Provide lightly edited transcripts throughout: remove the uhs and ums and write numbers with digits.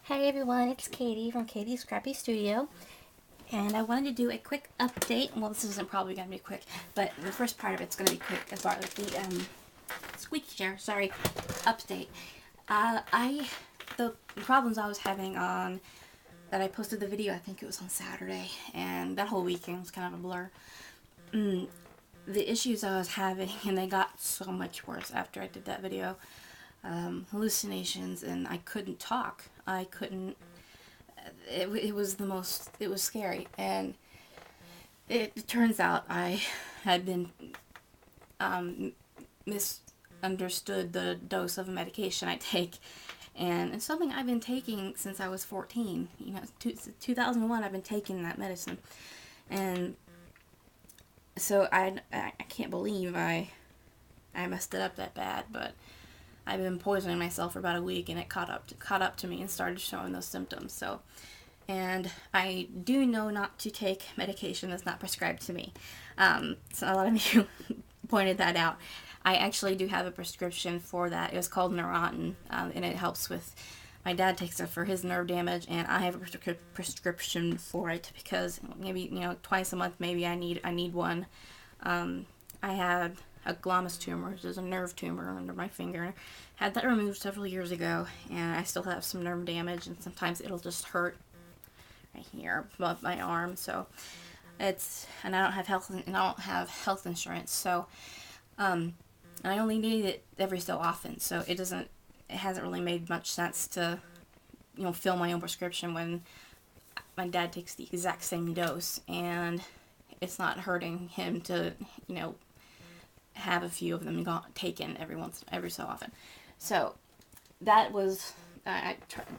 Hey everyone, it's Katie from Katie's Scrappy Studio, and I wanted to do a quick update. Well, this isn't probably going to be quick, but the first part of it's going to be quick as far as the squeaky chair, update. The problems I was having on that I posted the video, I think it was on Saturday, and that whole weekend was kind of a blur. The issues I was having, and they got so much worse after I did that video. Hallucinations, and I couldn't talk. I couldn't. It was it was scary, and it turns out I had been misunderstood the dose of medication I take, and it's something I've been taking since I was 14. 2001 I've been taking that medicine, and so I can't believe I messed it up that bad, but I've been poisoning myself for about a week, and it caught up to me and started showing those symptoms. So, and I do know not to take medication that's not prescribed to me. So a lot of you pointed that out. I actually do have a prescription for that. It was called Neurontin, and it helps with. My dad takes it for his nerve damage, and I have a prescription for it because maybe twice a month maybe I need one. I had a glomus tumor, which is a nerve tumor under my finger. Had that removed several years ago, and I still have some nerve damage, and sometimes it'll just hurt right here above my arm. So and I don't have health insurance. So and I only need it every so often. So it hasn't really made much sense to fill my own prescription when my dad takes the exact same dose, and it's not hurting him to have a few of them taken every so often. So that was,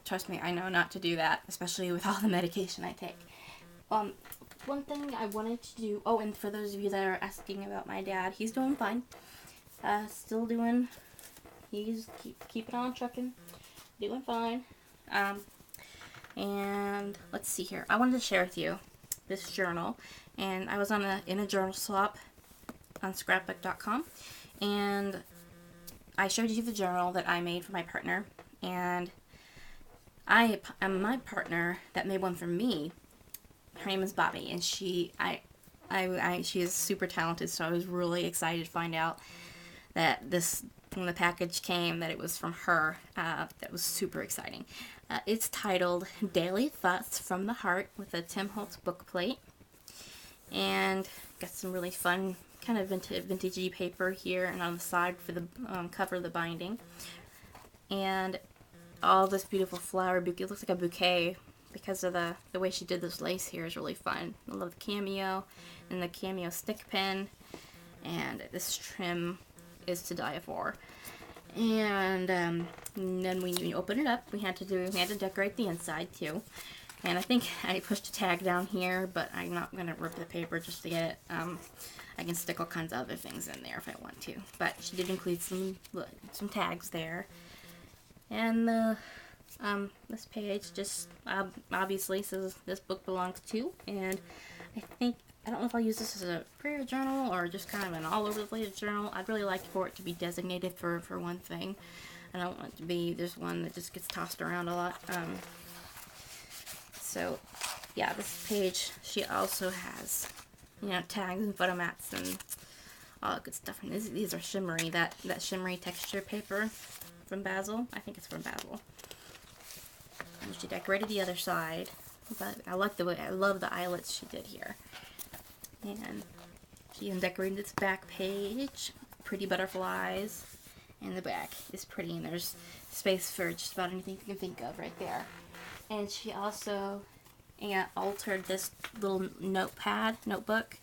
trust me, I know not to do that, especially with all the medication I take. One thing I wanted to do, and for those of you that are asking about my dad, he's doing fine. He's keeping on trucking, doing fine. And let's see here. I wanted to share with you this journal, and I was in a journal swap on scrapbook.com, and I showed you the journal that I made for my partner, and my partner that made one for me. Her name is Bobby, and she is super talented, so I was really excited to find out that when the package came, that it was from her. That was super exciting. It's titled Daily Thoughts from the Heart with a Tim Holtz book plate, and got some really fun kind of vintagey paper here, and on the side for the cover of the binding, and all this beautiful flower bouquet. It looks like a bouquet because of the way she did this lace here is really fun. I love the cameo and the cameo stick pin, and this trim is to die for. And then when you open it up, we had to decorate the inside too. And I think I pushed a tag down here, but I'm not going to rip the paper just to get it. I can stick all kinds of other things in there if I want to. But she did include some tags there. And this page just obviously says this book belongs to. And I don't know if I'll use this as a prayer journal or just kind of an all over the place journal. I'd really like for it to be designated for one thing. I don't want it to be just one that just gets tossed around a lot. So, yeah, this page, she also has, tags and photo mats and all that good stuff. And these are shimmery, that shimmery texture paper from Basil. I think it's from Basil. And she decorated the other side, but I love the eyelets she did here. And she even decorated this back page, pretty butterflies, and the back is pretty, and there's space for just about anything you can think of right there. And she also altered this little notebook,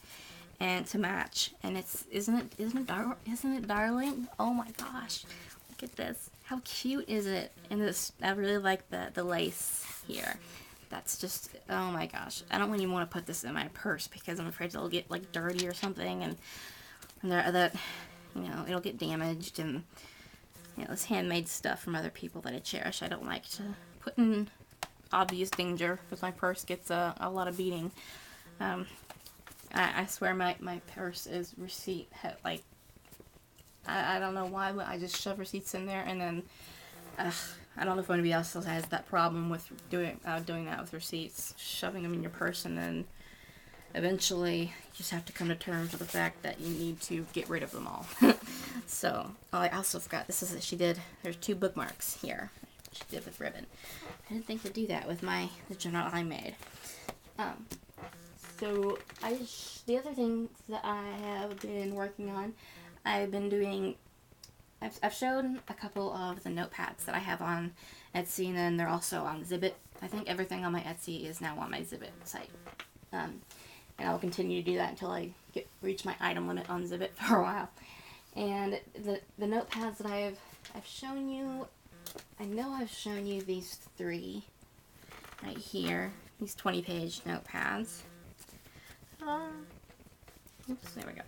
and to match. And isn't it darling? Oh my gosh, look at this! How cute is it? And I really like the lace here. That's just, oh my gosh! I don't even want to put this in my purse because I'm afraid it'll get like dirty or something, and it'll get damaged. And it's handmade stuff from other people that I cherish. I don't like to put in obvious danger because my purse gets a lot of beating. I swear my purse is receipt. Like, I don't know why, but I just shove receipts in there, and then I don't know if anybody else has that problem with doing that with receipts, shoving them in your purse, and then eventually you just have to come to terms with the fact that you need to get rid of them all. So, oh, I also forgot, this is what she did. There's 2 bookmarks here. She did with ribbon. I didn't think to do that with the journal I made. So, the other things that I have been working on, I've been doing, I've shown a couple of the notepads that I have on Etsy, and then they're also on Zibbit. I think everything on my Etsy is now on my Zibbit site. And I'll continue to do that until I reach my item limit on Zibbit for a while. And the notepads that I've shown you, I know I've shown you these 3 right here. These 20-page notepads. Oops, there we go.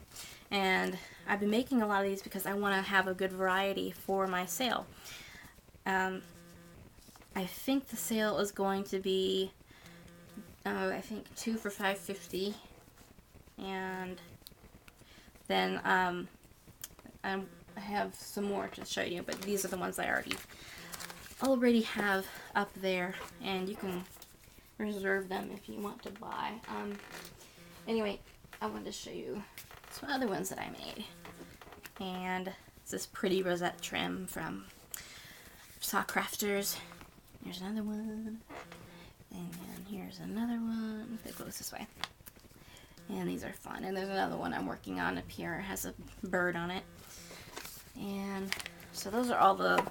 And I've been making a lot of these because I want to have a good variety for my sale. I think the sale is going to be, I think 2 for $5.50, and then I have some more to show you, but these are the ones I already have up there, and you can reserve them if you want to buy. Anyway, I wanted to show you some other ones that I made, and it's this pretty rosette trim from Sock Crafters. Here's another one, and here's another one that goes this way. And these are fun. And there's another one I'm working on up here. It has a bird on it. And so those are all the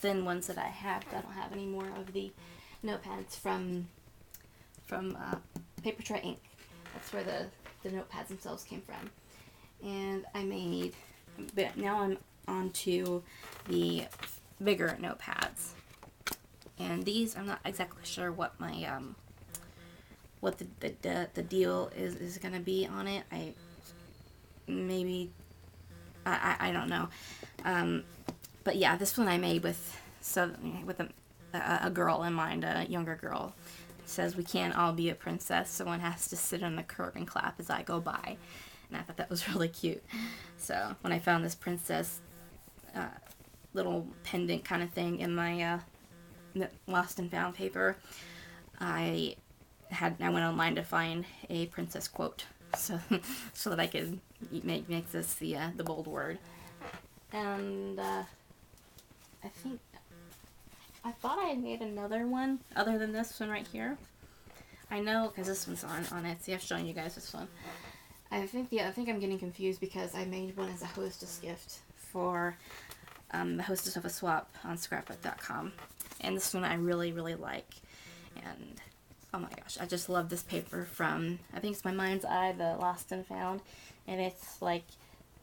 thin ones that I have. I don't have any more of the notepads from Paper Tray Ink. That's where the notepads themselves came from. And I made, but now I'm on to the bigger notepads. And these, I'm not exactly sure what my what the deal is going to be on it. I don't know. But yeah, this one I made with a girl in mind, a younger girl. It says, "We can't all be a princess. Someone has to sit on the curb and clap as I go by." And I thought that was really cute. So when I found this princess little pendant kind of thing in my lost and found paper, I went online to find a princess quote, so that I could make this the bold word. And I thought I had made another one other than this one right here. I know, because this one's on Etsy. I've shown you guys this one. I think I'm getting confused because I made one as a hostess gift for the hostess of a swap on scrapbook.com. And this one I really, really like. And oh my gosh, I just love this paper from, I think it's My Mind's Eye, the Lost and Found. And it's like,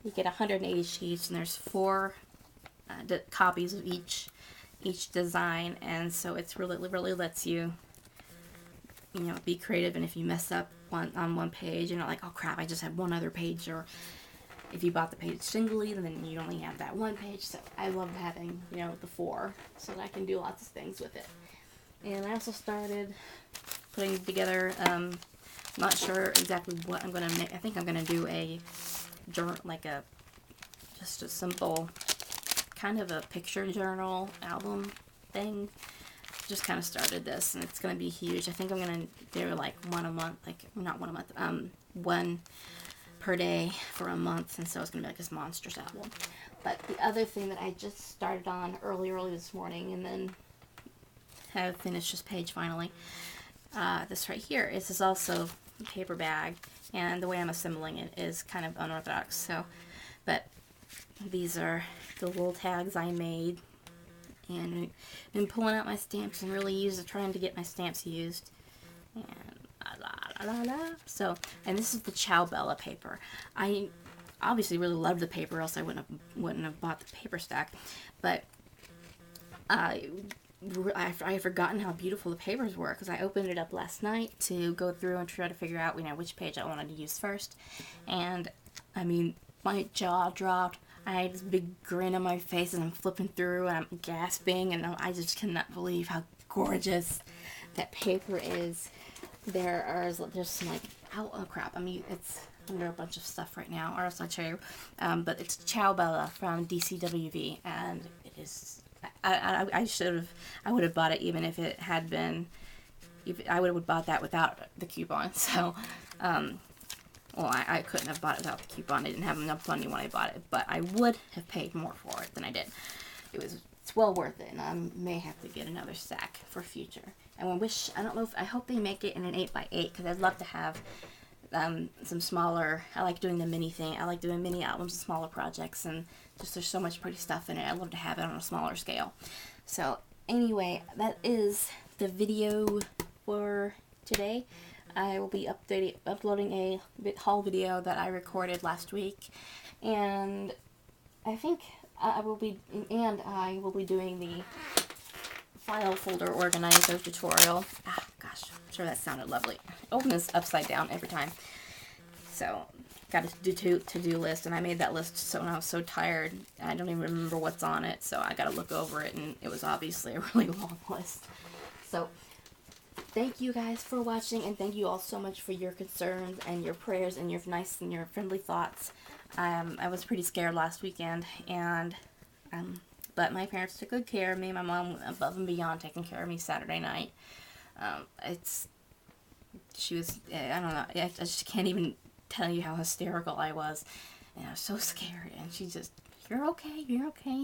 you get 180 sheets, and there's 4 copies of each design. And so it's really lets you, be creative. And if you mess up on one page, you're not like, oh crap, I just have one other page. Or if you bought the page singly, then you only have that one page. So I love having, the 4, so that I can do lots of things with it. And I also started putting together, not sure exactly what I'm going to make. I think I'm going to do a journal, just a simple, kind of a picture journal album thing. Just kind of started this, and it's going to be huge. I think I'm going to do one a month, one per day for a month, and so it's going to be this monstrous album. But the other thing that I just started on early this morning, and then have finished this page finally, this right here, this is also a paper bag, and the way I'm assembling it is kind of unorthodox. So, but these are the little tags I made, and I've been pulling out my stamps and really trying to get my stamps used. And so, and this is the Ciao Bella paper. I obviously really love the paper, else I wouldn't have bought the paper stack. But I had forgotten how beautiful the papers were, because I opened it up last night to go through and try to figure out which page I wanted to use first. And I mean, my jaw dropped. I had this big grin on my face, and I'm flipping through, and I'm gasping, and I just cannot believe how gorgeous that paper is. There's some oh crap, I mean, it's under a bunch of stuff right now, or else I'll show you. But it's Ciao Bella from DCWV, and it is, I should have, I would have bought it even if it had been, if I would have bought that without the coupon. So, well, I couldn't have bought it without the coupon. I didn't have enough money when I bought it, but I would have paid more for it than I did. It's well worth it, and I may have to get another stack for future. And I don't know if, I hope they make it in an 8x8, because I'd love to have some smaller, I like doing the mini thing. I like doing mini albums and smaller projects, and just there's so much pretty stuff in it. I'd love to have it on a smaller scale. So anyway, that is the video for today. I will be uploading a haul video that I recorded last week, and I think I will be doing the file folder organizer tutorial. Gosh, I'm sure that sounded lovely. Open this upside down every time. So, got a to-do list, and I made that list so when I was so tired, I don't even remember what's on it, so I gotta look over it, and it was obviously a really long list. So, thank you guys for watching, and thank you all so much for your concerns and your prayers and your nice and your friendly thoughts. I was pretty scared last weekend, and but my parents took good care of me. My mom went above and beyond taking care of me Saturday night. She was, I don't know, I just can't even tell you how hysterical I was. And I was so scared, and she just, you're okay.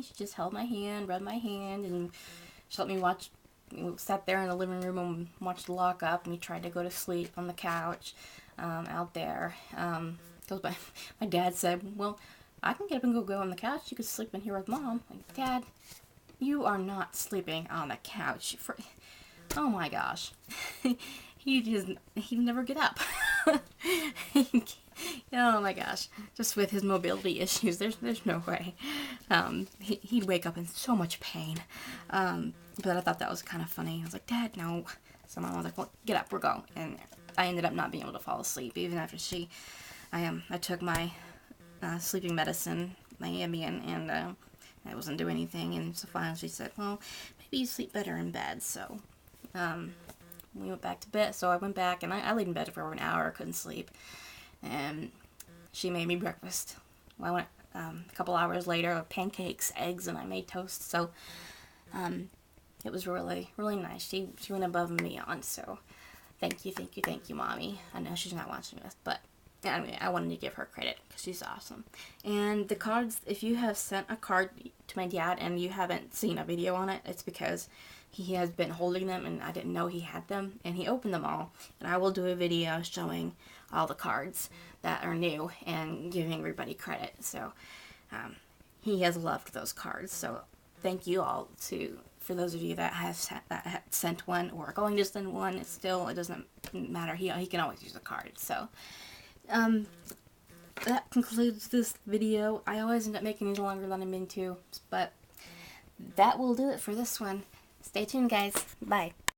She just held my hand, rubbed my hand, and she let me watch. We sat there in the living room and watched Lock Up, and we tried to go to sleep on the couch out there. Because my dad said, well, I can get up and go on the couch. You could sleep in here with Mom. Like, Dad, you are not sleeping on the couch. Oh my gosh. He'd never get up. Oh my gosh. Just with his mobility issues, there's no way. He'd wake up in so much pain. But I thought that was kind of funny. I was like, Dad, no. So Mom was like, well, get up, we're going. And I ended up not being able to fall asleep, even after I took my sleeping medicine, my Ambien, and I wasn't doing anything. And so finally she said, well, maybe you sleep better in bed. So we went back to bed. So I went back, and I laid in bed for over an hour. I couldn't sleep. And she made me breakfast. Well, I went a couple hours later, pancakes, eggs, and I made toast. So it was really, really nice. She went above and beyond. So thank you, Mommy. I know she's not watching this, but anyway, I wanted to give her credit because she's awesome. And the cards, if you have sent a card to my dad and you haven't seen a video on it, it's because he has been holding them and I didn't know he had them, and he opened them all. And I will do a video showing all the cards that are new and giving everybody credit. So he has loved those cards. So thank you all for those of you that have sent one or are going to send one. It doesn't matter. He can always use a card. So that concludes this video. I always end up making these longer than I mean to, but that will do it for this one. Stay tuned, guys. Bye.